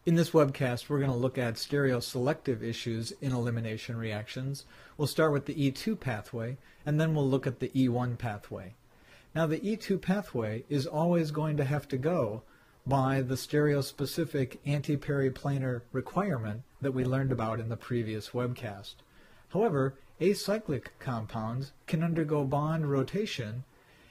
In this webcast, we're going to look at stereoselective issues in elimination reactions. We'll start with the E2 pathway, and then we'll look at the E1 pathway. Now, the E2 pathway is always going to have to go by the stereospecific antiperiplanar requirement that we learned about in the previous webcast. However, acyclic compounds can undergo bond rotation,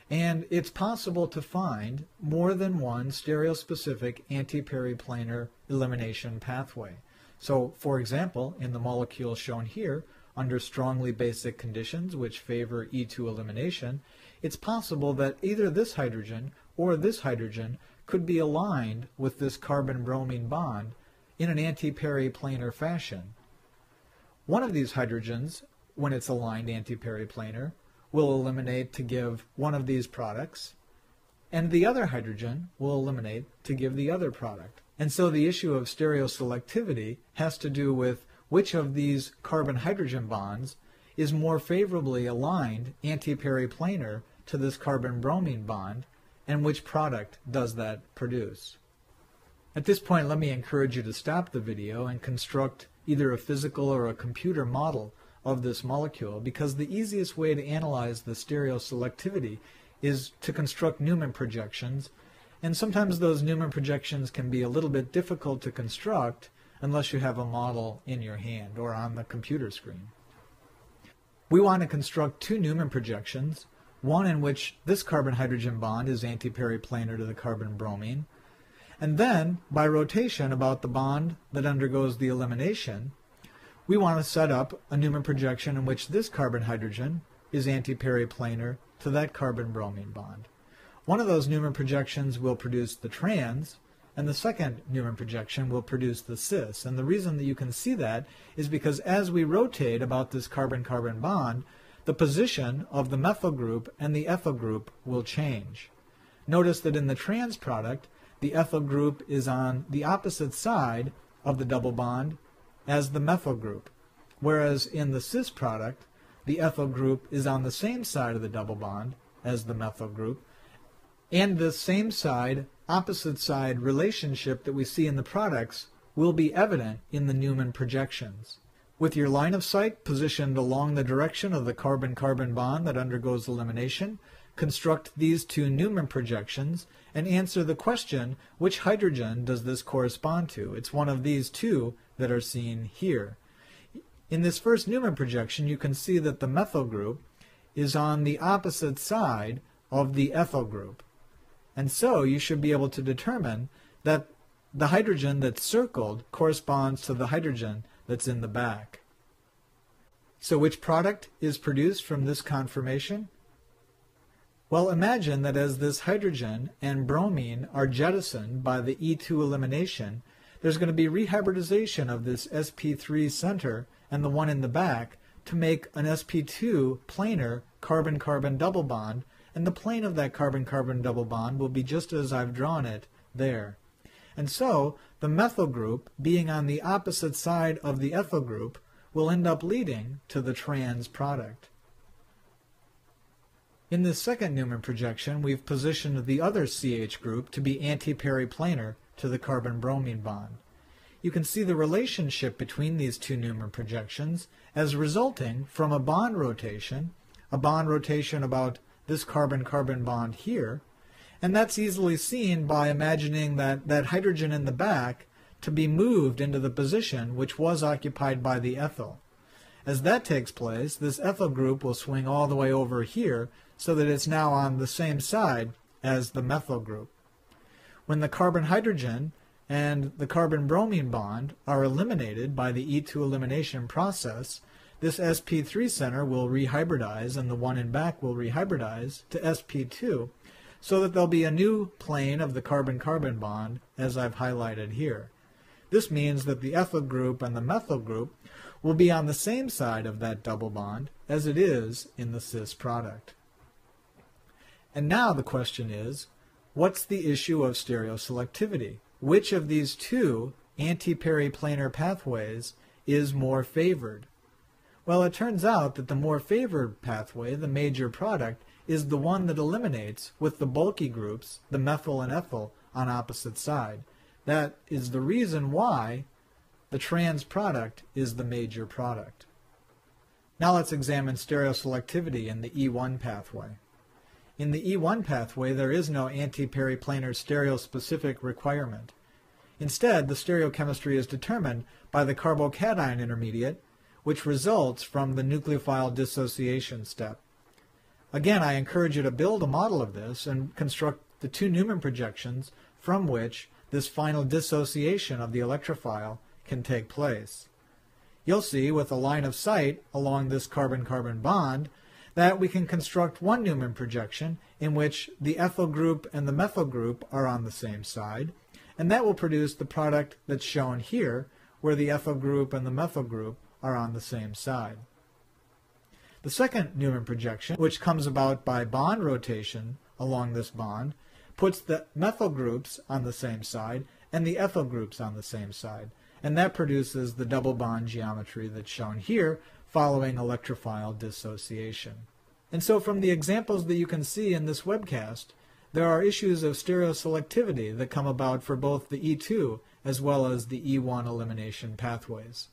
and it's possible to find more than one stereospecific antiperiplanar elimination pathway. So, for example, in the molecule shown here, under strongly basic conditions which favor E2 elimination, it's possible that either this hydrogen or this hydrogen could be aligned with this carbon-bromine bond in an antiperiplanar fashion. One of these hydrogens, when it's aligned antiperiplanar, will eliminate to give one of these products, and the other hydrogen will eliminate to give the other product. And so the issue of stereoselectivity has to do with which of these carbon-hydrogen bonds is more favorably aligned antiperiplanar to this carbon-bromine bond, and which product does that produce. At this point, let me encourage you to stop the video and construct either a physical or a computer model of this molecule, because the easiest way to analyze the stereoselectivity is to construct Newman projections, and sometimes those Newman projections can be a little bit difficult to construct unless you have a model in your hand or on the computer screen. We want to construct two Newman projections, one in which this carbon-hydrogen bond is antiperiplanar to the carbon-bromine, and then, by rotation about the bond that undergoes the elimination, we want to set up a Newman projection in which this carbon-hydrogen is antiperiplanar to that carbon-bromine bond. One of those Newman projections will produce the trans, and the second Newman projection will produce the cis. And the reason that you can see that is because as we rotate about this carbon-carbon bond, the position of the methyl group and the ethyl group will change. Notice that in the trans product, the ethyl group is on the opposite side of the double bond as the methyl group, whereas in the cis product, the ethyl group is on the same side of the double bond as the methyl group, and the same side, opposite side relationship that we see in the products will be evident in the Newman projections. With your line of sight positioned along the direction of the carbon-carbon bond that undergoes elimination, construct these two Newman projections and answer the question, which hydrogen does this correspond to? It's one of these two that are seen here. In this first Newman projection, you can see that the methyl group is on the opposite side of the ethyl group. And so you should be able to determine that the hydrogen that's circled corresponds to the hydrogen that's in the back. So which product is produced from this conformation? Well, imagine that as this hydrogen and bromine are jettisoned by the E2 elimination, there's going to be rehybridization of this sp3 center and the one in the back to make an sp2 planar carbon-carbon double bond, and the plane of that carbon-carbon double bond will be just as I've drawn it there. And so the methyl group, being on the opposite side of the ethyl group, will end up leading to the trans product. In this second Newman projection, we've positioned the other CH group to be antiperiplanar to the carbon-bromine bond. You can see the relationship between these two Newman projections as resulting from a bond rotation about this carbon-carbon bond here, and that's easily seen by imagining that hydrogen in the back to be moved into the position which was occupied by the ethyl. As that takes place, this ethyl group will swing all the way over here so that it's now on the same side as the methyl group. When the carbon-hydrogen and the carbon-bromine bond are eliminated by the E2 elimination process, this sp3 center will rehybridize and the one in back will rehybridize to sp2, so that there'll be a new plane of the carbon-carbon bond as I've highlighted here. This means that the ethyl group and the methyl group will be on the same side of that double bond as it is in the cis product. And now the question is, what's the issue of stereoselectivity? Which of these two antiperiplanar pathways is more favored? Well, it turns out that the more favored pathway, the major product, is the one that eliminates with the bulky groups, the methyl and ethyl, on opposite side. That is the reason why the trans product is the major product. Now let's examine stereoselectivity in the E1 pathway. In the E1 pathway, there is no antiperiplanar stereospecific requirement. Instead, the stereochemistry is determined by the carbocation intermediate, which results from the nucleophile dissociation step. Again, I encourage you to build a model of this and construct the two Newman projections from which this final dissociation of the electrophile can take place. You'll see with a line of sight along this carbon-carbon bond that we can construct one Newman projection in which the ethyl group and the methyl group are on the same side, and that will produce the product that's shown here, where the ethyl group and the methyl group are on the same side. The second Newman projection, which comes about by bond rotation along this bond, puts the methyl groups on the same side and the ethyl groups on the same side, and that produces the double bond geometry that's shown here following electrophile dissociation. And so from the examples that you can see in this webcast, there are issues of stereoselectivity that come about for both the E2 as well as the E1 elimination pathways.